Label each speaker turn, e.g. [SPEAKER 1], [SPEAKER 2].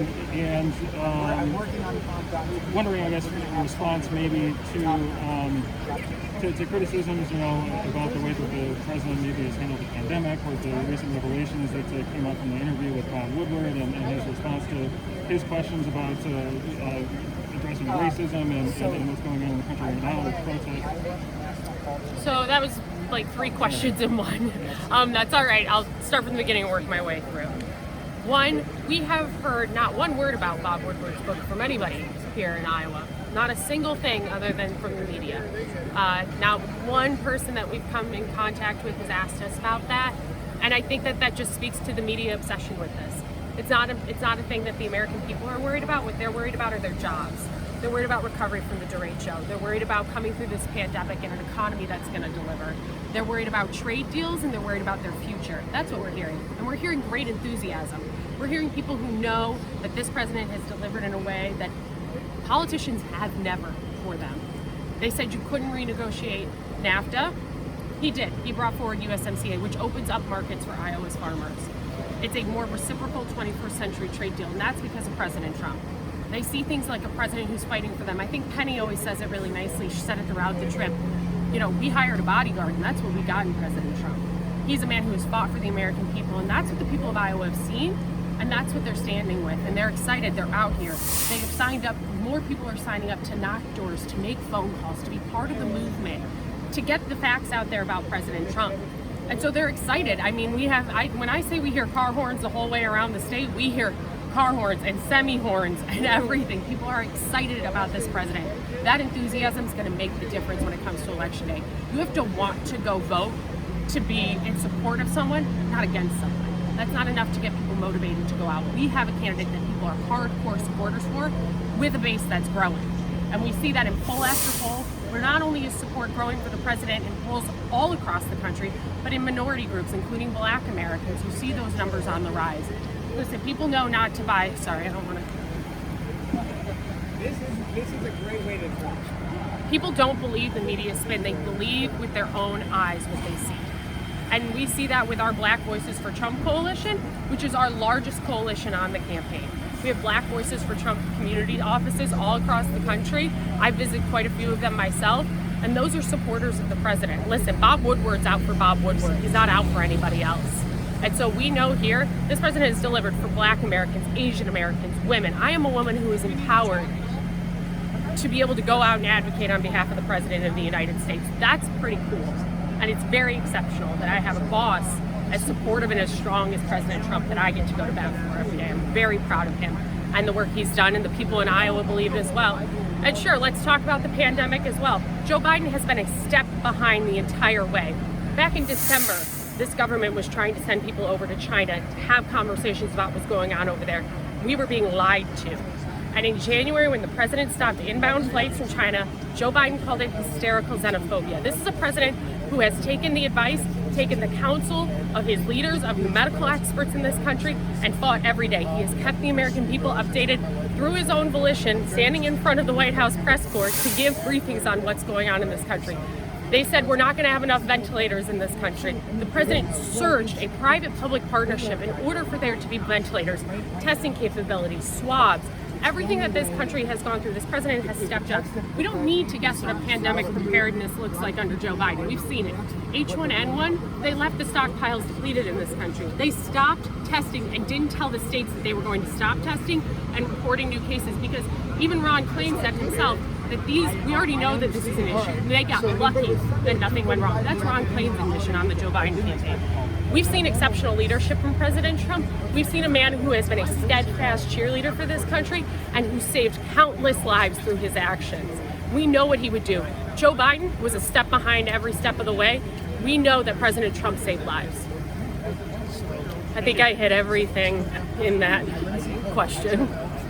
[SPEAKER 1] and wondering, I guess, in response maybe to criticisms, about the way that the president maybe has handled the pandemic, or the recent revelations that came up from the interview with Bob Woodward, and his response to his questions about addressing racism and what's going on in the country right now with protests.
[SPEAKER 2] So that was like 3 questions in one. That's all right. I'll start from the beginning and work my way through. One, we have heard not one word about Bob Woodward's book from anybody here in Iowa. Not a single thing other than from the media. Not one person that we've come in contact with has asked us about that. And I think that just speaks to the media obsession with this. It's not a thing that the American people are worried about. What they're worried about are their jobs. They're worried about recovery from the derecho. They're worried about coming through this pandemic in an economy that's going to deliver. They're worried about trade deals, and they're worried about their future. That's what we're hearing. And we're hearing great enthusiasm. We're hearing people who know that this president has delivered in a way that politicians have never for them. They said you couldn't renegotiate NAFTA. He did. He brought forward USMCA, which opens up markets for Iowa's farmers. It's a more reciprocal 21st century trade deal, and that's because of President Trump. They see things like a president who's fighting for them. I think Penny always says it really nicely. She said it throughout the trip. We hired a bodyguard, and that's what we got in President Trump. He's a man who has fought for the American people, and that's what the people of Iowa have seen, and that's what they're standing with, and they're excited. They're out here. They have signed up. More people are signing up to knock doors, to make phone calls, to be part of the movement, to get the facts out there about President Trump. And so they're excited. I mean, when I say we hear car horns the whole way around the state, we hear car horns and semi-horns and everything. People are excited about this president. That enthusiasm is going to make the difference when it comes to election day. You have to want to go vote to be in support of someone, not against someone. That's not enough to get people motivated to go out. We have a candidate that people are hardcore supporters for, with a base that's growing. And we see that in poll after poll, where not only is support growing for the president in polls all across the country, but in minority groups, including Black Americans, who see those numbers on the rise. Listen, people know not to buy. Sorry, I don't want to.
[SPEAKER 3] This is a great way to talk.
[SPEAKER 2] People don't believe the media spin. They believe with their own eyes what they see. And we see that with our Black Voices for Trump coalition, which is our largest coalition on the campaign. We have Black Voices for Trump community offices all across the country. I visit quite a few of them myself, and those are supporters of the president. Listen, Bob Woodward's out for Bob Woodward. He's not out for anybody else. And so we know here, this president has delivered for Black Americans, Asian Americans, women. I am a woman who is empowered to be able to go out and advocate on behalf of the president of the United States. That's pretty cool. And it's very exceptional that I have a boss as supportive and as strong as President Trump that I get to go to bat for every day. I'm very proud of him and the work he's done, and the people in Iowa believe it as well. And sure, let's talk about the pandemic as well. Joe Biden has been a step behind the entire way. Back in December, this government was trying to send people over to China to have conversations about what's going on over there. We were being lied to. And in January, when the president stopped inbound flights from China, Joe Biden called it hysterical xenophobia. This is a president who has taken the advice, taken the counsel of his leaders, of the medical experts in this country, and fought every day. He has kept the American people updated through his own volition, standing in front of the White House press corps to give briefings on what's going on in this country. They said we're not going to have enough ventilators in this country. The president surged a private-public partnership in order for there to be ventilators, testing capabilities, swabs. Everything that this country has gone through, this president has stepped up. We don't need to guess what a pandemic preparedness looks like under Joe Biden. We've seen it. H1N1, they left the stockpiles depleted in this country. They stopped testing and didn't tell the states that they were going to stop testing and reporting new cases, because even Ron Klain said himself that we already know that this is an issue. They got lucky that nothing went wrong. That's Ron Klain's admission on the Joe Biden campaign. We've seen exceptional leadership from President Trump. We've seen a man who has been a steadfast cheerleader for this country and who saved countless lives through his actions. We know what he would do. Joe Biden was a step behind every step of the way. We know that President Trump saved lives. I think I hit everything in that question.